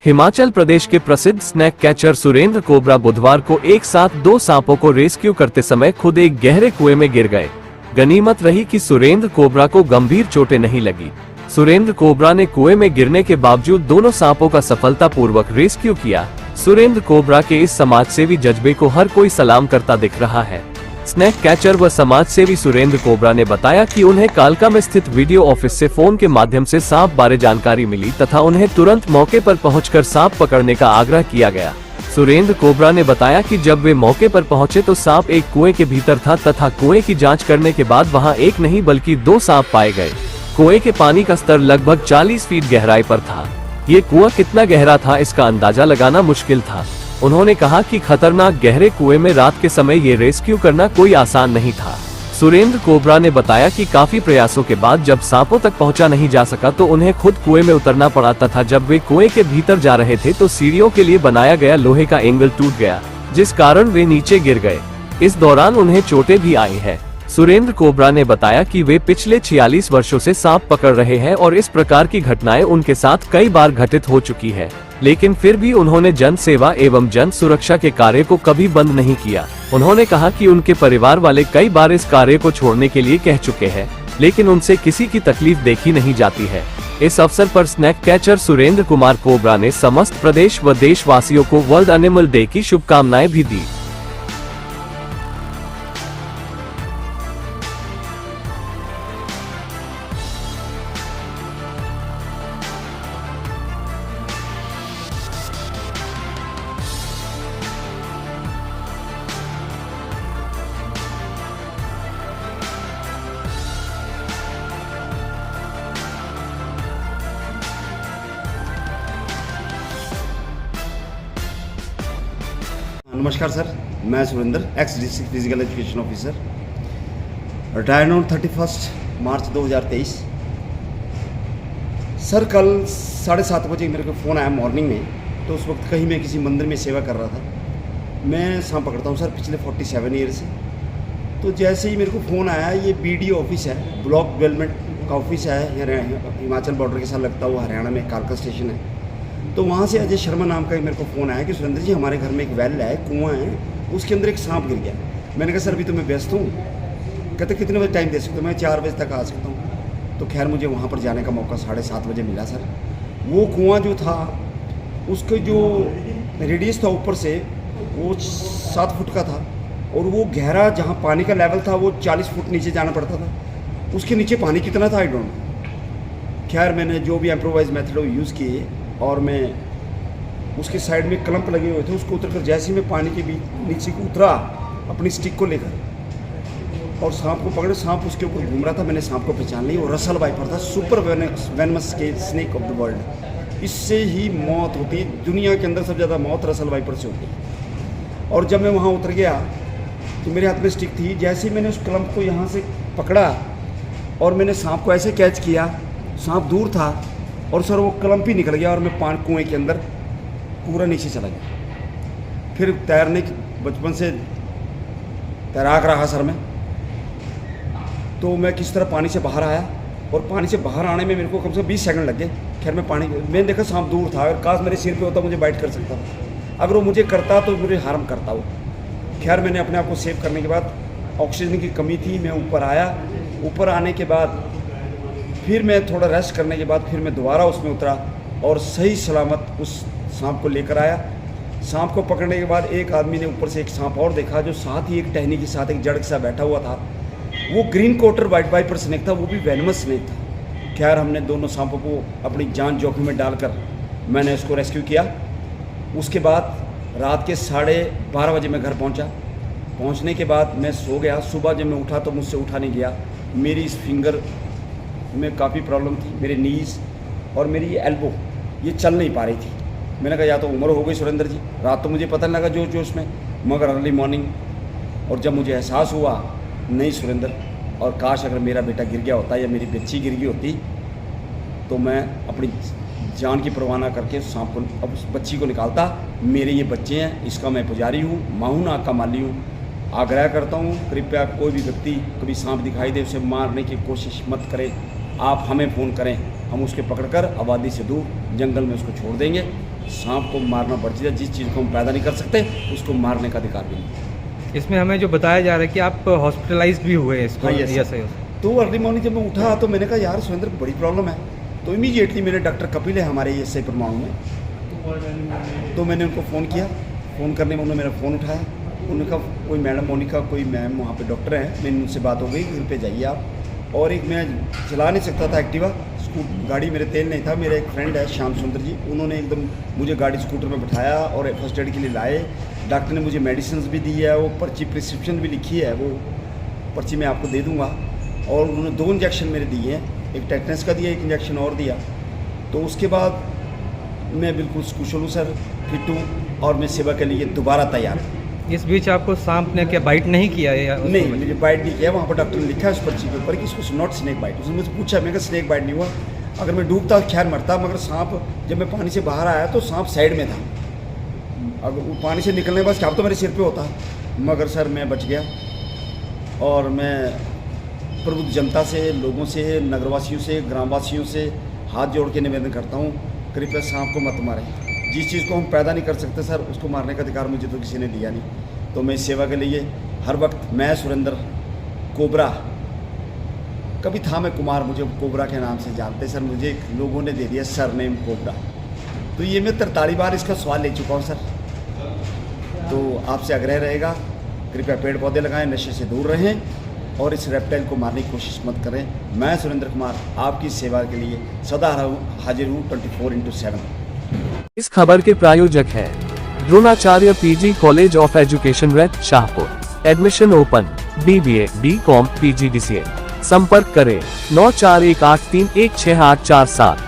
हिमाचल प्रदेश के प्रसिद्ध snack catcher Surendra cobra बुधवार को एक साथ 2 सांपों को रेस्क्यू करते समय खुद एक गहरे कुएं में गिर गए। गनीमत रही कि सुरेंद्र कोबरा को गंभीर चोटें नहीं लगी। सुरेंद्र कोबरा ने कुएं में गिरने के बावजूद दोनों सांपों का सफलतापूर्वक रेस्क्यू किया। सुरेंद्र कोबरा के इस समाजसेवी जज्बे को हर कोई सलाम करता दिख रहा है। स्नैक कैचर व समाजसेवी सुरेंद्र कोबरा ने बताया कि उन्हें कालका में स्थित वीडियो ऑफिस से फोन के माध्यम से सांप बारे जानकारी मिली तथा उन्हें तुरंत मौके पर पहुंचकर सांप पकड़ने का आग्रह किया गया। सुरेंद्र कोबरा ने बताया कि जब वे मौके पर पहुंचे तो सांप एक कुएं के भीतर था तथा कुएं की जांच करने के बाद वहां एक नहीं बल्कि 2 सांप पाए गए। कुएं के पानी का स्तर लगभग 40 फीट गहराई पर था। ये कुआं कितना गहरा था इसका अंदाजा लगाना मुश्किल था। उन्होंने कहा कि खतरनाक गहरे कुएं में रात के समय ये रेस्क्यू करना कोई आसान नहीं था। सुरेंद्र कोबरा ने बताया कि काफी प्रयासों के बाद जब सांपों तक पहुंचा नहीं जा सका तो उन्हें खुद कुएं में उतरना पड़ा तथा जब वे कुएं के भीतर जा रहे थे तो सीढ़ियों के लिए बनाया गया लोहे का एंगल टूट गया, जिस कारण वे नीचे गिर गए। इस दौरान उन्हें चोटें भी आई हैं। सुरेंद्र कोबरा ने बताया कि वे पिछले 46 वर्षों से सांप पकड़ रहे हैं और इस प्रकार की घटनाएं उनके साथ कई बार घटित हो चुकी है, लेकिन फिर भी उन्होंने जन सेवा एवं जन सुरक्षा के कार्य को कभी बंद नहीं किया। उन्होंने कहा कि उनके परिवार वाले कई बार इस कार्य को छोड़ने के लिए कह चुके हैं, लेकिन उनसे किसी की तकलीफ देखी नहीं जाती है। इस अवसर पर snake catcher Surendra Kumar cobra ने समस्त प्रदेश व देशवासियों को वर्ल्ड एनिमल डे की शुभकामनाएं भी दी। नमस्कार सर, मैं Surendra, x district physical education officer, retired on 31 March 2023। Sir कल 7:30 बजे मेरे को फ़ोन आया मॉर्निंग में। तो उस वक्त कहीं मैं किसी मंदिर में सेवा कर रहा था। मैं सांप पकड़ता हूँ सर पिछले 47 ईयर से। तो जैसे ही मेरे को फ़ोन आया, ये BDO ऑफिस है, ब्लॉक डेवलपमेंट का ऑफिस है, हिमाचल बॉर्डर के साथ लगता हुआ हरियाणा में कालका स्टेशन है। तो वहाँ से अजय शर्मा नाम का मेरे को फ़ोन आया कि सुरेंद्र जी हमारे घर में एक वेल है, कुआं है, उसके अंदर एक सांप गिर गया। मैंने कहा सर अभी तो मैं व्यस्त हूँ। कहते कितने बजे टाइम दे सकते हो? मैं 4 बजे तक आ सकता हूँ। तो खैर मुझे वहाँ पर जाने का मौका 7:30 बजे मिला सर। वो कुआं जो था उसके जो रेडियस था ऊपर से वो 7 फुट का था और वो गहरा जहाँ पानी का लेवल था वो 40 फुट नीचे जाना पड़ता था। उसके नीचे पानी कितना था आई डोंट नो। खैर मैंने जो भी इम्प्रोवाइज मेथड यूज़ किए और मैं उसके साइड में क्लम्प लगे हुए थे, उसको उतरकर जैसे ही मैं पानी के बीच नीचे को उतरा अपनी स्टिक को लेकर और सांप को पकड़े, सांप उसके ऊपर घूम रहा था। मैंने सांप को पहचान लिया, वो रसल वाइपर था, सुपर वेनमस के स्नेक ऑफ द वर्ल्ड। इससे ही मौत होती है दुनिया के अंदर, सबसे ज़्यादा मौत रसल वाइपर से होती है। और जब मैं वहाँ उतर गया तो मेरे हाथ में स्टिक थी। जैसे ही मैंने उस क्लम्प को यहाँ से पकड़ा और मैंने सांप को ऐसे कैच किया, सांप दूर था और सर वो क्लम्प ही निकल गया और मैं कुएं के अंदर पूरा नीचे चला गया। फिर तैरने बचपन से तैराक रहा सर मैं। तो मैं किस तरह पानी से बाहर आया और पानी से बाहर आने में मेरे को कम से कम 20 सेकंड लग गए। खैर मैंने देखा सांप दूर था और काश मेरे सिर पे होता मुझे बाइट कर सकता था। अगर वो मुझे करता तो मुझे हार्म करता वो। खैर मैंने अपने आप को सेव करने के बाद, ऑक्सीजन की कमी थी, मैं ऊपर आया। ऊपर आने के बाद फिर मैं थोड़ा रेस्ट करने के बाद फिर मैं दोबारा उसमें उतरा और सही सलामत उस सांप को लेकर आया। सांप को पकड़ने के बाद एक आदमी ने ऊपर से एक सांप और देखा जो साथ ही एक टहनी के साथ एक जड़ के साथ बैठा हुआ था। वो ग्रीन कोटर वाइट वाइपर स्नेक था, वो भी वेनमस स्नेक था। खैर हमने दोनों सांपों को अपनी जान जोखिम में डालकर मैंने उसको रेस्क्यू किया। उसके बाद रात के 12:30 बजे मैं घर पहुँचा। पहुँचने के बाद मैं सो गया। सुबह जब मैं उठा तो मुझसे उठा नहीं गया। मेरी इस फिंगर में काफ़ी प्रॉब्लम थी, मेरे नीज़ और मेरी ये एल्बो ये चल नहीं पा रही थी। मैंने कहा या तो उम्र हो गई सुरेंद्र जी। रात तो मुझे पता नहीं लगा जोश में, मगर अर्ली मॉर्निंग और जब मुझे एहसास हुआ नहीं सुरेंद्र, और काश अगर मेरा बेटा गिर गया होता या मेरी बच्ची गिर गई होती तो मैं अपनी जान की परवाह ना करके उस सांप को, अब उस बच्ची को निकालता। मेरे ये बच्चे हैं, इसका मैं पुजारी हूँ, माहू नाग का माली हूँ। आग्रह करता हूँ कृपया कोई भी व्यक्ति कभी सांप दिखाई दे उसे मारने की कोशिश मत करें। आप हमें फ़ोन करें, हम उसके पकड़कर आबादी से दूर जंगल में उसको छोड़ देंगे सांप को मारना वर्जित है। जिस चीज़ को हम पैदा नहीं कर सकते उसको मारने का अधिकार भी नहीं। इसमें हमें जो बताया जा रहा है कि आप हॉस्पिटलाइज्ड भी हुए इसको। हाँ, yes, यस sir. यस। तो अर्ली मॉर्निंग जब मैं उठा तो मैंने कहा यार सुरेंद्र बड़ी प्रॉब्लम है। तो इमीडिएटली मेरे डॉक्टर कपिल है हमारे ये SI परमाणु में, तो मैंने उनको फ़ोन किया। फ़ोन करने में उन्होंने मेरा फ़ोन उठाया। उन्होंने कहा कोई मैडम मोनिका कोई मैम वहाँ पे डॉक्टर हैं, मैंने उनसे बात हो गई, घर पे जाइए आप। और एक मैं चला नहीं सकता था एक्टिवा, गाड़ी मेरे तेल नहीं था। मेरा एक फ्रेंड है श्याम सुंदर जी, उन्होंने एकदम मुझे गाड़ी स्कूटर में बिठाया और फर्स्ट एड के लिए लाए। डॉक्टर ने मुझे मेडिसिन भी दी है, वो पर्ची प्रिस्क्रिप्शन भी लिखी है, वो पर्ची मैं आपको दे दूँगा। और उन्होंने 2 इंजेक्शन मेरे दिए हैं, एक टेटनस का दिया, एक इंजेक्शन और दिया। तो उसके बाद मैं बिल्कुल कुशल हूँ सर, फिट हूँ और मैं सेवा के लिए दोबारा तैयार हूँ। इस बीच आपको सांप ने क्या बाइट नहीं किया है या नहीं, मुझे बाइट नहीं किया। वहाँ पर डॉक्टर ने लिखा है उस पर्ची के ऊपर कि इसको नॉट स्नेक बाइट। उसने मुझसे पूछा, मैं कहा स्नेक बाइट नहीं हुआ, अगर मैं डूबता खैर मरता, मगर सांप जब मैं पानी से बाहर आया तो सांप साइड में था। अगर वो पानी से निकलने के बाद क्या तो मेरे सिर पे होता, मगर सर मैं बच गया। और मैं प्रबुद्ध जनता से, लोगों से, नगरवासियों से, ग्रामवासियों से हाथ जोड़ के निवेदन करता हूँ, कृपया सांप को मत मारें। जिस चीज़ को हम पैदा नहीं कर सकते सर, उसको मारने का अधिकार मुझे तो किसी ने दिया नहीं। तो मैं इस सेवा के लिए हर वक्त, मैं सुरेंद्र कोबरा, कभी था मैं कुमार, मुझे कोबरा के नाम से जानते सर, मुझे लोगों ने दे दिया सरनेम कोबरा। तो ये मैं 43 बार इसका सवाल ले चुका हूँ सर। तो आपसे आग्रह रहेगा, कृपया पेड़ पौधे लगाएं, नशे से दूर रहें और इस रेप्टाइल को मारने की कोशिश मत करें। मैं सुरेंद्र कुमार आपकी सेवा के लिए सदा हाजिर हूँ 24/7। इस खबर के प्रायोजक हैं Dronacharya PG college of education rate Shahpur. Admission open, BBA, BCom, PGDCA। संपर्क करें 9418316847।